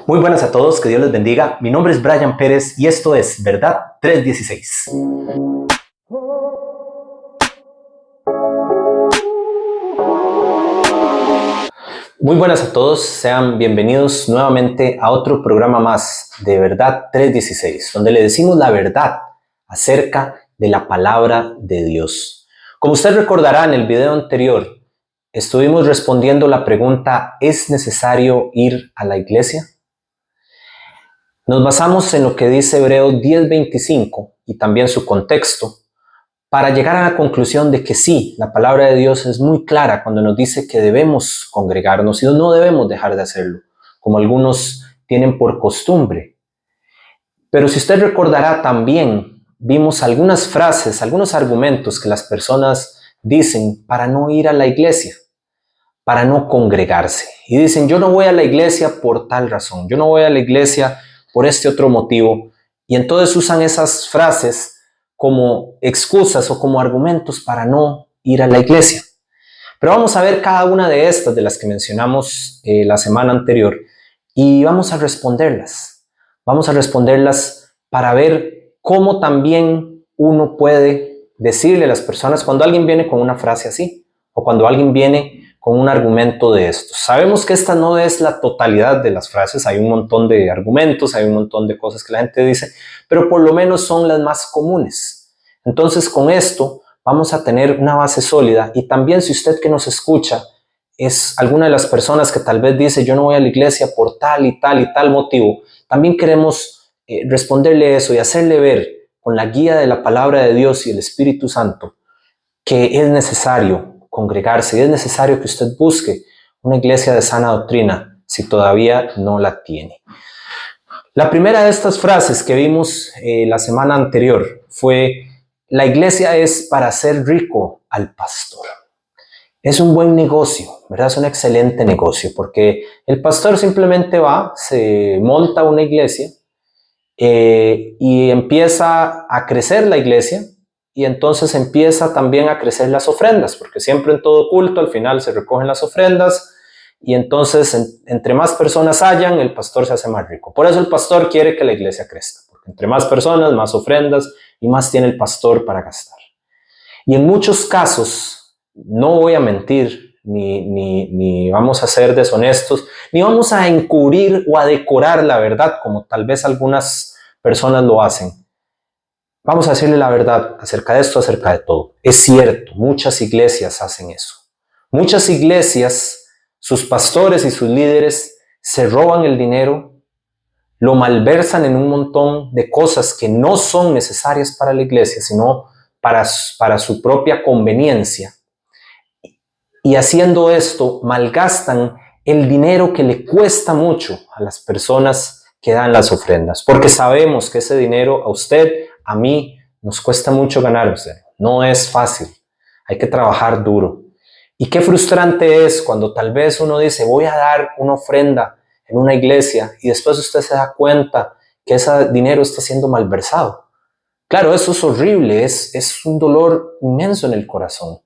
Muy buenas a todos, que Dios les bendiga. Mi nombre es Brian Pérez y esto es Verdad 316. Muy buenas a todos, sean bienvenidos nuevamente a otro programa más de Verdad 316, donde le decimos la verdad acerca de la palabra de Dios. Como usted recordará en el video anterior, estuvimos respondiendo la pregunta: ¿es necesario ir a la iglesia? Nos basamos en lo que dice Hebreos 10:25 y también su contexto para llegar a la conclusión de que sí, la palabra de Dios es muy clara cuando nos dice que debemos congregarnos y no debemos dejar de hacerlo, como algunos tienen por costumbre. Pero si usted recordará, también vimos algunas frases, algunos argumentos que las personas dicen para no ir a la iglesia, para no congregarse. Y dicen: yo no voy a la iglesia por tal razón, yo no voy a la iglesia por este otro motivo. Y entonces usan esas frases como excusas o como argumentos para no ir a la iglesia. Pero vamos a ver cada una de estas, de las que mencionamos la semana anterior, y vamos a responderlas. Vamos a responderlas para ver cómo también uno puede decirle a las personas cuando alguien viene con una frase así, o cuando alguien viene con un argumento de estos. Sabemos que esta no es la totalidad de las frases, hay un montón de argumentos, hay un montón de cosas que la gente dice, pero por lo menos son las más comunes. Entonces, con esto vamos a tener una base sólida. Y también, si usted que nos escucha es alguna de las personas que tal vez dice: yo no voy a la iglesia por tal y tal y tal motivo, también queremos responderle eso y hacerle ver con la guía de la palabra de Dios y el Espíritu Santo que es necesario congregarse y es necesario que usted busque una iglesia de sana doctrina si todavía no la tiene. La primera de estas frases que vimos la semana anterior fue: la iglesia es para hacer rico al pastor. Es un buen negocio, ¿verdad? Es un excelente negocio, porque el pastor simplemente va, se monta una iglesia y empieza a crecer la iglesia, y entonces empieza también a crecer las ofrendas, porque siempre en todo culto al final se recogen las ofrendas, y entonces entre más personas hayan, el pastor se hace más rico. Por eso el pastor quiere que la iglesia crezca, porque entre más personas, más ofrendas y más tiene el pastor para gastar. Y en muchos casos, no voy a mentir, ni vamos a ser deshonestos, ni vamos a encubrir o a decorar la verdad, como tal vez algunas personas lo hacen. Vamos a decirle la verdad acerca de esto, acerca de todo. Es cierto, muchas iglesias hacen eso. Muchas iglesias, sus pastores y sus líderes se roban el dinero, lo malversan en un montón de cosas que no son necesarias para la iglesia, sino para su propia conveniencia. Y haciendo esto, malgastan el dinero que le cuesta mucho a las personas que dan las ofrendas, porque sabemos que ese dinero a usted, a mí, nos cuesta mucho ganarse. No es fácil, hay que trabajar duro. Y qué frustrante es cuando tal vez uno dice: voy a dar una ofrenda en una iglesia, y después usted se da cuenta que ese dinero está siendo malversado. Claro, eso es horrible, es un dolor inmenso en el corazón.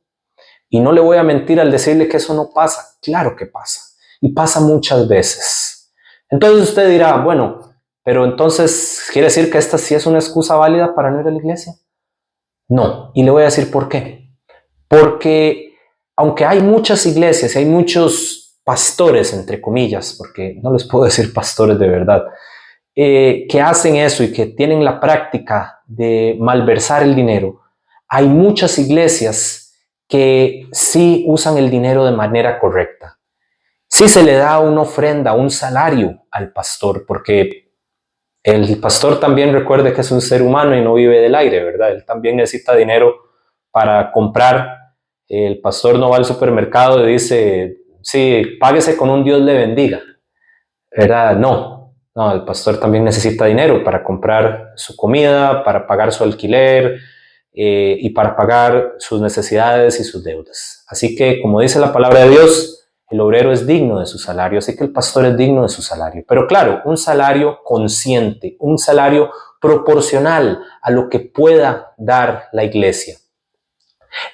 Y no le voy a mentir al decirle que eso no pasa. Claro que pasa. Y pasa muchas veces. Entonces usted dirá: bueno, pero entonces ¿quiere decir que esta sí es una excusa válida para no ir a la iglesia? No. Y le voy a decir por qué. Porque aunque hay muchas iglesias y hay muchos pastores, entre comillas, porque no les puedo decir pastores de verdad, que hacen eso y que tienen la práctica de malversar el dinero, hay muchas iglesias que sí usan el dinero de manera correcta. Sí se le da una ofrenda, un salario al pastor, porque el pastor también, recuerde que es un ser humano y no vive del aire, ¿verdad? Él también necesita dinero para comprar. El pastor no va al supermercado y dice: sí, páguese con un Dios le bendiga, ¿verdad? No, el pastor también necesita dinero para comprar su comida, para pagar su alquiler y para pagar sus necesidades y sus deudas. Así que, como dice la palabra de Dios, el obrero es digno de su salario, así que el pastor es digno de su salario. Pero claro, un salario consciente, un salario proporcional a lo que pueda dar la iglesia.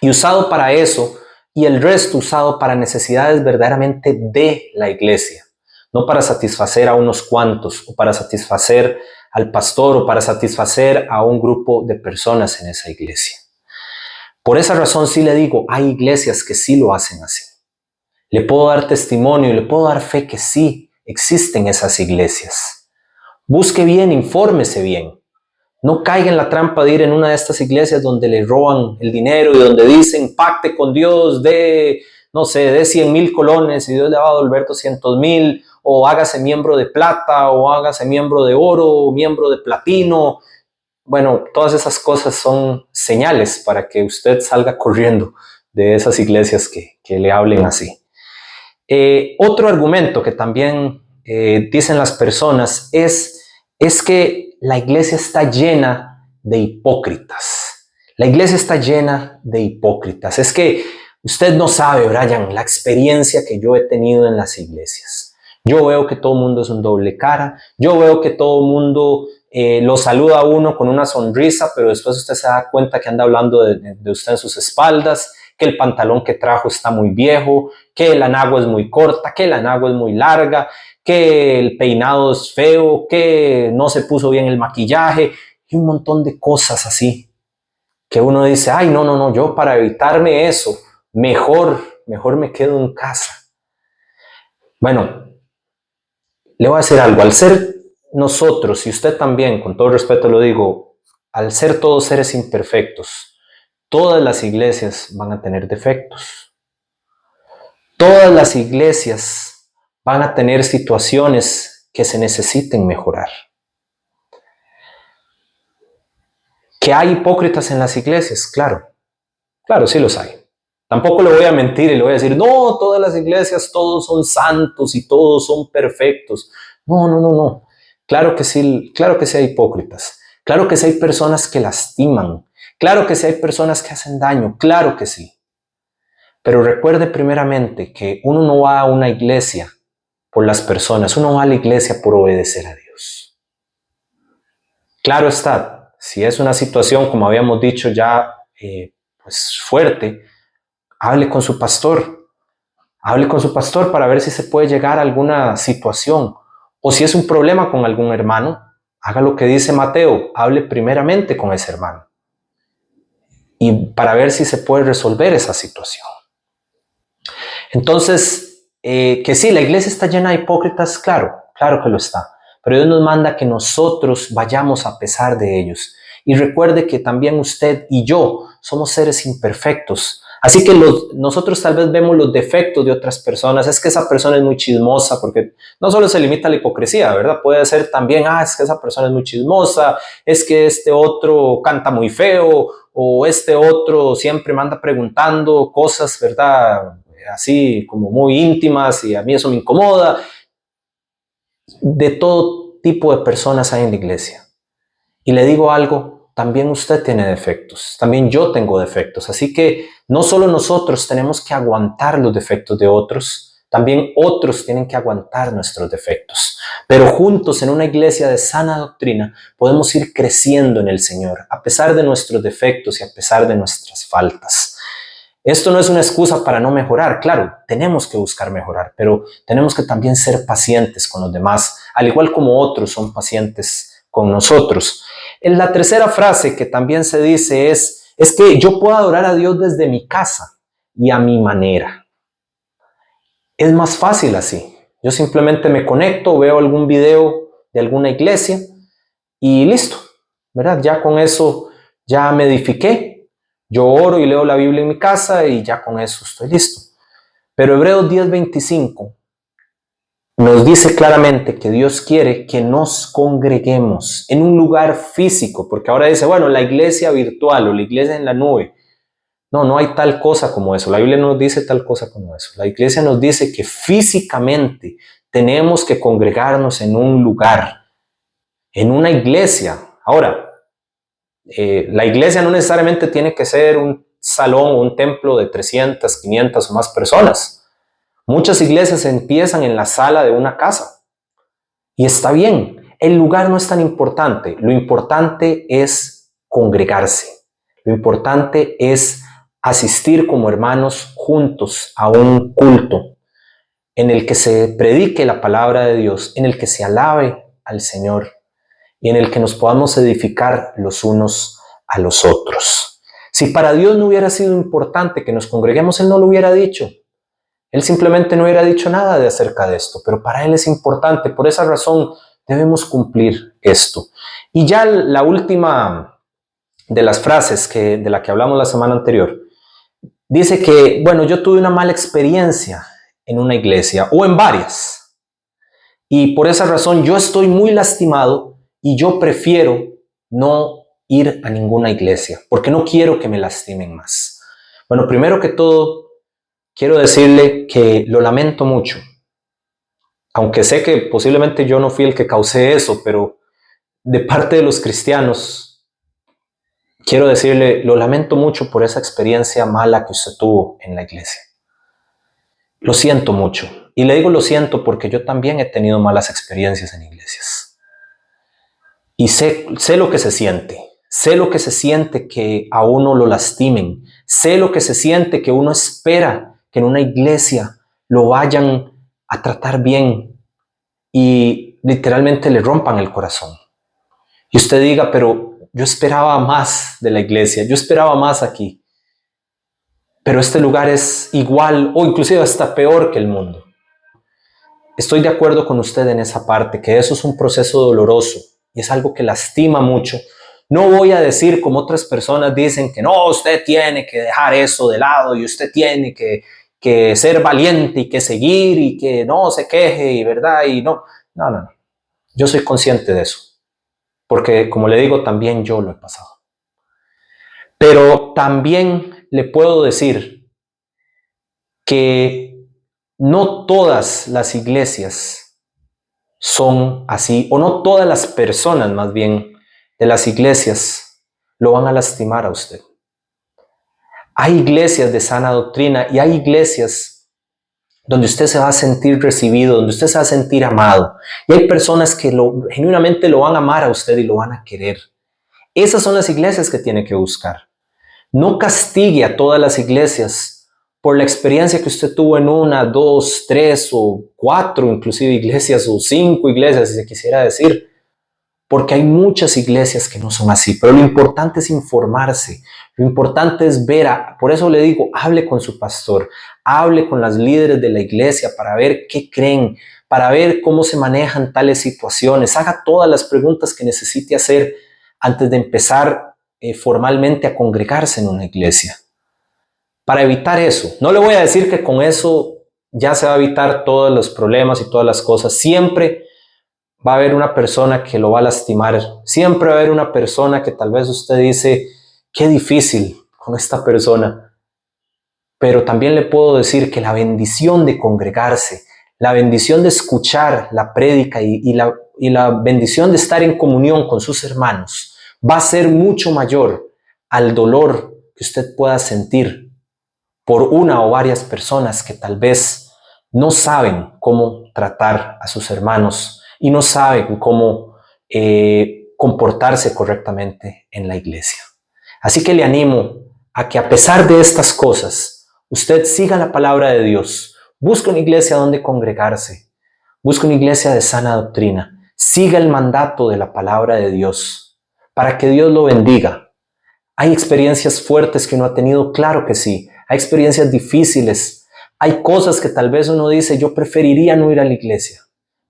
Y usado para eso, y el resto usado para necesidades verdaderamente de la iglesia. no para satisfacer a unos cuantos o para satisfacer al pastor o para satisfacer a un grupo de personas en esa iglesia. Por esa razón sí le digo, hay iglesias que sí lo hacen así. Le puedo dar testimonio y le puedo dar fe que sí existen esas iglesias. Busque bien, infórmese bien. No caiga en la trampa de ir en una de estas iglesias donde le roban el dinero y donde dicen pacte con Dios de, no sé, de 100,000 colones y Dios le va a devolver 200,000, o hágase miembro de plata, o hágase miembro de oro, o miembro de platino. Bueno, todas esas cosas son señales para que usted salga corriendo de esas iglesias que le hablen así. Otro argumento que también dicen las personas es que la iglesia está llena de hipócritas. La iglesia está llena de hipócritas. Es que usted no sabe, Brian, la experiencia que yo he tenido en las iglesias. Yo veo que todo el mundo es un doble cara. Yo veo que todo el mundo lo saluda a uno con una sonrisa, pero después usted se da cuenta que anda hablando de usted en sus espaldas, que el pantalón que trajo está muy viejo, que la nagua es muy corta, que la nagua es muy larga, que el peinado es feo, que no se puso bien el maquillaje y un montón de cosas así que uno dice, ay, no, yo para evitarme eso, mejor me quedo en casa. Bueno, le voy a decir algo, al ser nosotros, y usted también, con todo respeto lo digo, al ser todos seres imperfectos, todas las iglesias van a tener defectos. Todas las iglesias van a tener situaciones que se necesiten mejorar. ¿Que hay hipócritas en las iglesias? Claro, sí los hay. Tampoco le voy a mentir y le voy a decir, no, todas las iglesias, todos son santos y todos son perfectos. No. Claro que sí hay hipócritas. Claro que sí hay personas que lastiman. Claro que sí hay personas que hacen daño. Claro que sí. Pero recuerde primeramente que uno no va a una iglesia por las personas, uno va a la iglesia por obedecer a Dios. Claro está, si es una situación, como habíamos dicho ya, pues fuerte, hable con su pastor. Hable con su pastor para ver si se puede llegar a alguna situación. O si es un problema con algún hermano, haga lo que dice Mateo, hable primeramente con ese hermano. Y para ver si se puede resolver esa situación. Entonces, que sí, la iglesia está llena de hipócritas, claro que lo está. Pero Dios nos manda que nosotros vayamos a pesar de ellos. Y recuerde que también usted y yo somos seres imperfectos. Así que nosotros tal vez vemos los defectos de otras personas. Es que esa persona es muy chismosa, porque no solo se limita a la hipocresía, ¿verdad? Puede ser también, es que esa persona es muy chismosa, es que este otro canta muy feo, o este otro siempre me anda preguntando cosas, ¿verdad? Así como muy íntimas y a mí eso me incomoda. De todo tipo de personas hay en la iglesia. Y le digo algo, también usted tiene defectos, también yo tengo defectos. Así que no solo nosotros tenemos que aguantar los defectos de otros, también otros tienen que aguantar nuestros defectos. Pero juntos en una iglesia de sana doctrina podemos ir creciendo en el Señor, a pesar de nuestros defectos y a pesar de nuestras faltas. Esto no es una excusa para no mejorar. Claro, tenemos que buscar mejorar, pero tenemos que también ser pacientes con los demás, al igual como otros son pacientes con nosotros. En la tercera frase que también se dice es que yo puedo adorar a Dios desde mi casa y a mi manera. Es más fácil así. Yo simplemente me conecto, veo algún video de alguna iglesia y listo, ¿verdad? Ya con eso ya me edifiqué. Yo oro y leo la Biblia en mi casa y ya con eso estoy listo. Pero Hebreos 10:25 nos dice claramente que Dios quiere que nos congreguemos en un lugar físico, porque ahora dice, bueno, la iglesia virtual o la iglesia en la nube. No hay tal cosa como eso. La Biblia no nos dice tal cosa como eso. La iglesia nos dice que físicamente tenemos que congregarnos en un lugar, en una iglesia. Ahora, la iglesia no necesariamente tiene que ser un salón o un templo de 300, 500 o más personas. Muchas iglesias empiezan en la sala de una casa. Y está bien, el lugar no es tan importante. Lo importante es congregarse. Lo importante es asistir como hermanos juntos a un culto. en el que se predique la palabra de Dios, en el que se alabe al Señor y en el que nos podamos edificar los unos a los otros. Si para Dios no hubiera sido importante que nos congreguemos, Él no lo hubiera dicho. Él simplemente no hubiera dicho nada de acerca de esto, pero para Él es importante. Por esa razón debemos cumplir esto. Y ya la última de las frases de la que hablamos la semana anterior, dice que, bueno, yo tuve una mala experiencia en una iglesia o en varias. Y por esa razón yo estoy muy lastimado y yo prefiero no ir a ninguna iglesia porque no quiero que me lastimen más. Bueno, primero que todo, quiero decirle que lo lamento mucho. Aunque sé que posiblemente yo no fui el que causé eso, pero de parte de los cristianos, quiero decirle, lo lamento mucho por esa experiencia mala que usted tuvo en la iglesia. Lo siento mucho. Y le digo lo siento porque yo también he tenido malas experiencias en iglesias. Y sé lo que se siente. Sé lo que se siente que a uno lo lastimen. Sé lo que se siente que uno espera que en una iglesia lo vayan a tratar bien y literalmente le rompan el corazón. Y usted diga, pero yo esperaba más de la iglesia, yo esperaba más aquí. Pero este lugar es igual o inclusive hasta peor que el mundo. Estoy de acuerdo con usted en esa parte, que eso es un proceso doloroso y es algo que lastima mucho. No voy a decir como otras personas dicen que no, usted tiene que dejar eso de lado y usted tiene que ser valiente y que seguir y que no se queje y verdad y no. No. Yo soy consciente de eso, porque como le digo, también yo lo he pasado. Pero también le puedo decir que no todas las iglesias son así, o no todas las personas más bien de las iglesias lo van a lastimar a usted. Hay iglesias de sana doctrina y hay iglesias donde usted se va a sentir recibido, donde usted se va a sentir amado. Y hay personas que genuinamente lo van a amar a usted y lo van a querer. Esas son las iglesias que tiene que buscar. No castigue a todas las iglesias por la experiencia que usted tuvo en 1, 2, 3 o 4, inclusive iglesias o 5 iglesias, si se quisiera decir, porque hay muchas iglesias que no son así, pero lo importante es informarse, lo importante es ver, por eso le digo, hable con su pastor, hable con las líderes de la iglesia para ver qué creen, para ver cómo se manejan tales situaciones, haga todas las preguntas que necesite hacer antes de empezar formalmente a congregarse en una iglesia. Para evitar eso, no le voy a decir que con eso ya se va a evitar todos los problemas y todas las cosas. Siempre va a haber una persona que lo va a lastimar. Siempre va a haber una persona que tal vez usted dice, qué difícil con esta persona. Pero también le puedo decir que la bendición de congregarse, la bendición de escuchar la prédica y la bendición de estar en comunión con sus hermanos va a ser mucho mayor al dolor que usted pueda sentir por una o varias personas que tal vez no saben cómo tratar a sus hermanos y no saben cómo comportarse correctamente en la iglesia. Así que le animo a que a pesar de estas cosas, usted siga la palabra de Dios, busque una iglesia donde congregarse, busque una iglesia de sana doctrina, siga el mandato de la palabra de Dios para que Dios lo bendiga. Hay experiencias fuertes que uno ha tenido, claro que sí. Hay experiencias difíciles. Hay cosas que tal vez uno dice, yo preferiría no ir a la iglesia.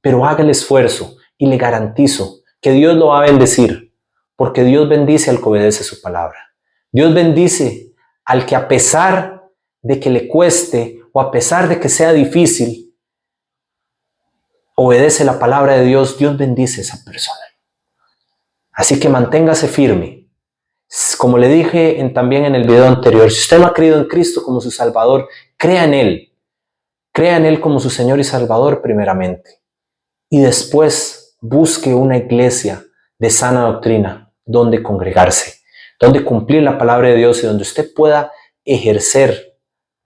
Pero haga el esfuerzo y le garantizo que Dios lo va a bendecir. Porque Dios bendice al que obedece su palabra. Dios bendice al que a pesar de que le cueste o a pesar de que sea difícil, obedece la palabra de Dios. Dios bendice a esa persona. Así que manténgase firme. Como le dije también en el video anterior, si usted no ha creído en Cristo como su Salvador, crea en Él como su Señor y Salvador primeramente. Y después busque una iglesia de sana doctrina donde congregarse, donde cumplir la palabra de Dios y donde usted pueda ejercer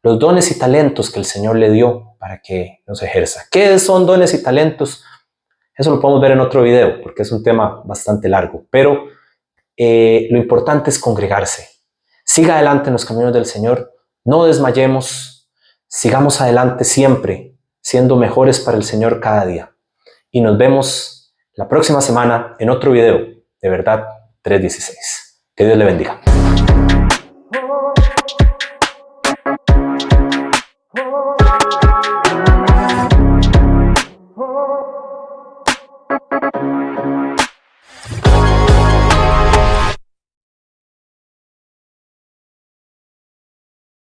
los dones y talentos que el Señor le dio para que los ejerza. ¿Qué son dones y talentos? Eso lo podemos ver en otro video porque es un tema bastante largo, pero lo importante es congregarse. Siga adelante en los caminos del Señor, no desmayemos, sigamos adelante siempre, siendo mejores para el Señor cada día. Y nos vemos la próxima semana en otro video de Verdad 316. Que Dios le bendiga.